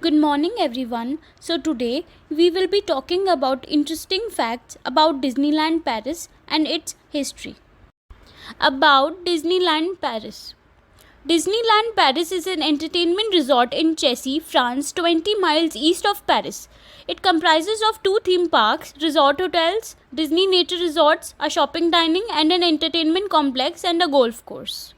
Good morning, everyone. So, today we will be talking about interesting facts about Disneyland Paris and its history. About Disneyland Paris. Disneyland Paris is an entertainment resort in Chessy, France, 20 miles east of Paris. It comprises of two theme parks, resort hotels, Disney nature resorts, a shopping dining and an entertainment complex and a golf course.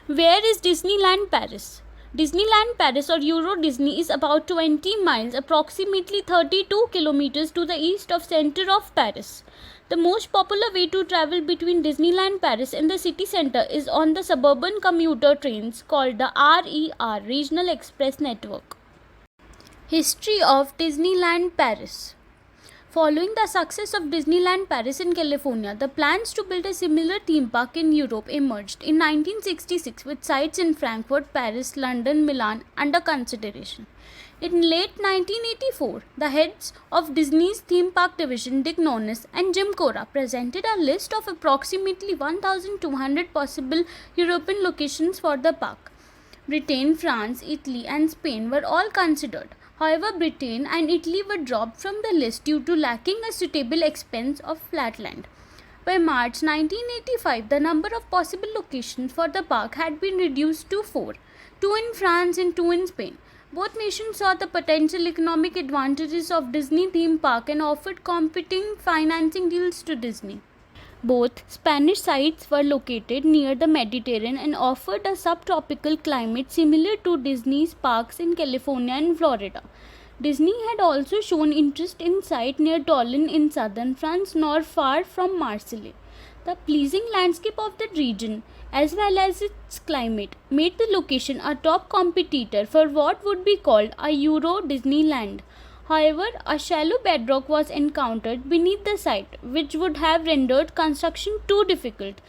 Where is Disneyland Paris? Disneyland Paris or Euro Disney is about 20 miles, approximately 32 kilometers to the east of center of Paris. The most popular way to travel between Disneyland Paris and the city center is on the suburban commuter trains called the RER Regional Express Network. History of Disneyland Paris. Following the success of Disneyland Paris in California, the plans to build a similar theme park in Europe emerged in 1966 with sites in Frankfurt, Paris, London, Milan under consideration. In late 1984, the heads of Disney's theme park division, Dick Nonis and Jim Cora, presented a list of approximately 1,200 possible European locations for the park. Britain, France, Italy, and Spain were all considered. However, Britain and Italy were dropped from the list due to lacking a suitable expanse of flat land. By March 1985, the number of possible locations for the park had been reduced to 4, 2 in France and 2 in Spain. Both nations saw the potential economic advantages of Disney theme park and offered competing financing deals to Disney. Both Spanish sites were located near the Mediterranean and offered a subtropical climate similar to Disney's parks in California and Florida. Disney had also shown interest in site near Toulon in southern France, not far from Marseille. The pleasing landscape of that region, as well as its climate, made the location a top competitor for what would be called a Euro Disneyland. However, a shallow bedrock was encountered beneath the site, which would have rendered construction too difficult.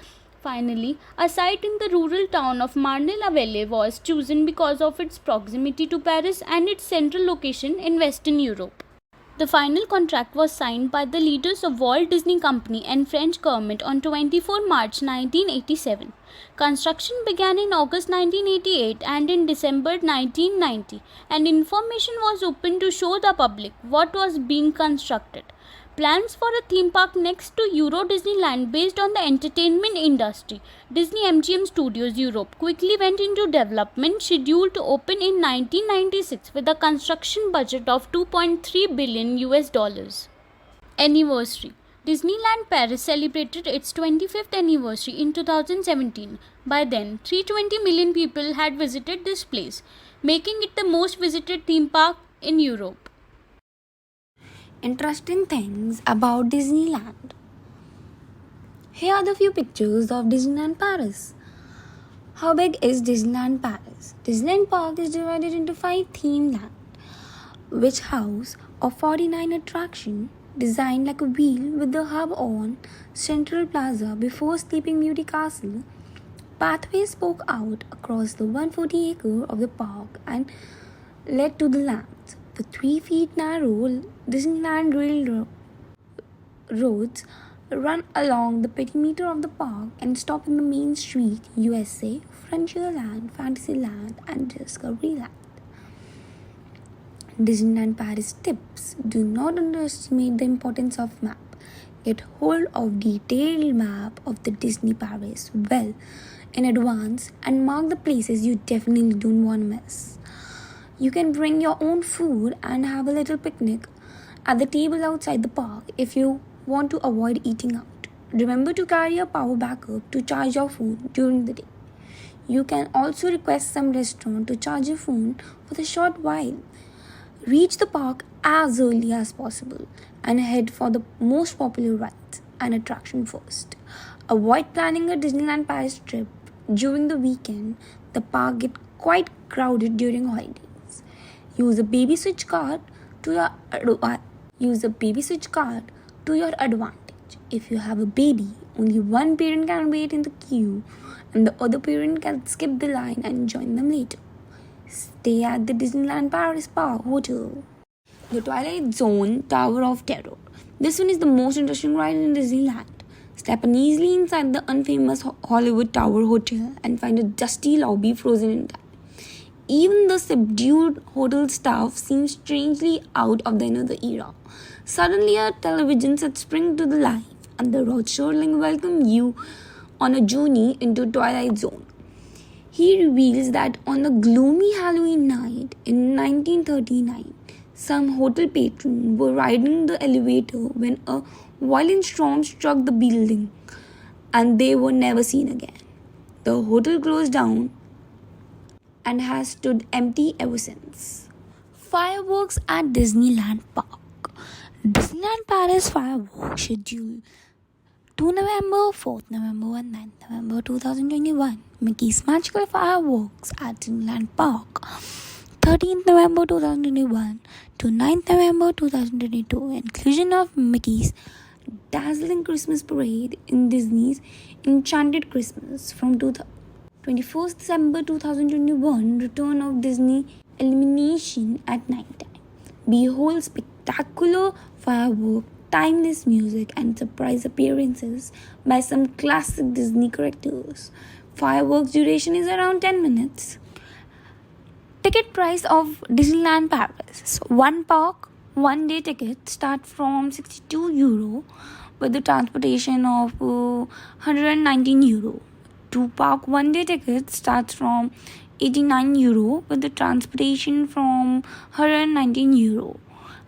Finally, a site in the rural town of Marne-la-Vallée was chosen because of its proximity to Paris and its central location in Western Europe. The final contract was signed by the leaders of Walt Disney Company and French government on 24 March 1987. Construction began in August 1988 and in December 1990, and information was open to show the public what was being constructed. Plans for a theme park next to Euro Disneyland based on the entertainment industry, Disney MGM Studios Europe, quickly went into development, scheduled to open in 1996 with a construction budget of $2.3 billion. Anniversary. Disneyland Paris celebrated its 25th anniversary in 2017. By then, 320 million people had visited this place, making it the most visited theme park in Europe. Interesting things about Disneyland. Here are the few pictures of Disneyland Paris. How big is Disneyland Paris? Disneyland Park is divided into 5 theme land, which house of 49 attractions designed like a wheel with the hub on Central Plaza before Sleeping Beauty Castle. Pathways spoke out across the 140 acre of the park and led to the lands. The 3 feet narrow Disneyland railroads run along the perimeter of the park and stop in the Main Street, USA, Frontierland, Fantasyland, and Discoveryland. Disneyland Paris tips: do not underestimate the importance of map. Get hold of detailed map of the Disney Paris well in advance and mark the places you definitely don't want to miss. You can bring your own food and have a little picnic at the table outside the park if you want to avoid eating out. Remember to carry a power backup to charge your phone during the day. You can also request some restaurant to charge your phone for a short while. Reach the park as early as possible and head for the most popular rides and attraction first. Avoid planning a Disneyland Paris trip during the weekend. The park gets quite crowded during holidays. Use a baby switch card to your advantage. If you have a baby, only one parent can wait in the queue and the other parent can skip the line and join them later. Stay at the Disneyland Paris Park Hotel. The Twilight Zone Tower of Terror. This one is the most interesting ride in Disneyland. Step uneasily inside the unfamous Hollywood Tower Hotel and find a dusty lobby frozen in time. Even the subdued hotel staff seemed strangely out of another era. Suddenly, a television set spring to the life, and the Rothschild welcome you on a journey into Twilight Zone. He reveals that on a gloomy Halloween night in 1939, some hotel patrons were riding the elevator when a violent storm struck the building, and they were never seen again. The hotel closed down and has stood empty ever since. Fireworks at Disneyland Park. Disneyland Paris fireworks schedule 2 November, 4th November, and 9th November 2021. Mickey's Magical Fireworks at Disneyland Park. 13th November 2021 to 9th November 2022. Inclusion of Mickey's Dazzling Christmas Parade in Disney's Enchanted Christmas from 21st December 2021. Return of Disney Illumination at night time. Behold spectacular firework, timeless music, and surprise appearances by some classic Disney characters. Fireworks duration is around 10 minutes. Ticket price of Disneyland Paris. One park, one day ticket start from €62 with the transportation of €119. Two park one day ticket starts from €89 with the transportation from €119.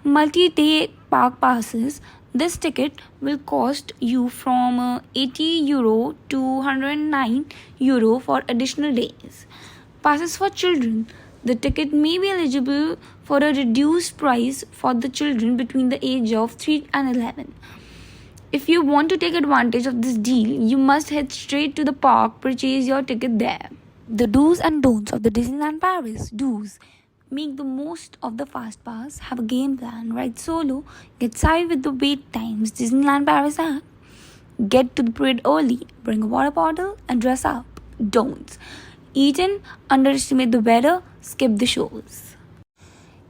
Multi-day park passes. This ticket will cost you from €80 to €109 for additional days. Passes for children. The ticket may be eligible for a reduced price for the children between the age of 3 and 11. If you want to take advantage of this deal, you must head straight to the park, purchase your ticket there. The do's and don'ts of the Disneyland Paris. Do's: make the most of the fast pass, have a game plan, ride solo, get savvy with the wait times Disneyland Paris app, get to the parade early, bring a water bottle, and dress up. Don'ts: eat in, underestimate the weather, skip the shows.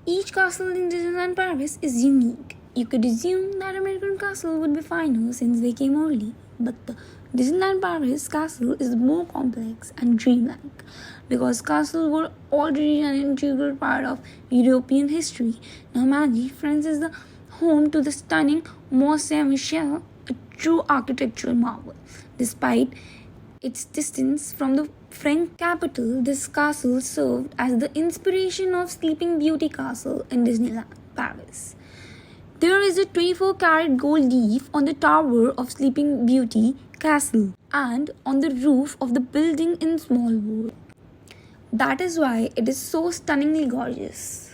Each castle in Disneyland Paris is unique. You could assume that American castle would be finer since they came early, but the Disneyland Paris castle is more complex and dreamlike because castles were already an integral part of European history. Now imagine France is the home to the stunning Mont Saint-Michel, a true architectural marvel. Despite its distance from the French capital, this castle served as the inspiration of Sleeping Beauty Castle in Disneyland Paris. There is a 24-karat gold leaf on the tower of Sleeping Beauty Castle and on the roof of the building in Small World. That is why it is so stunningly gorgeous.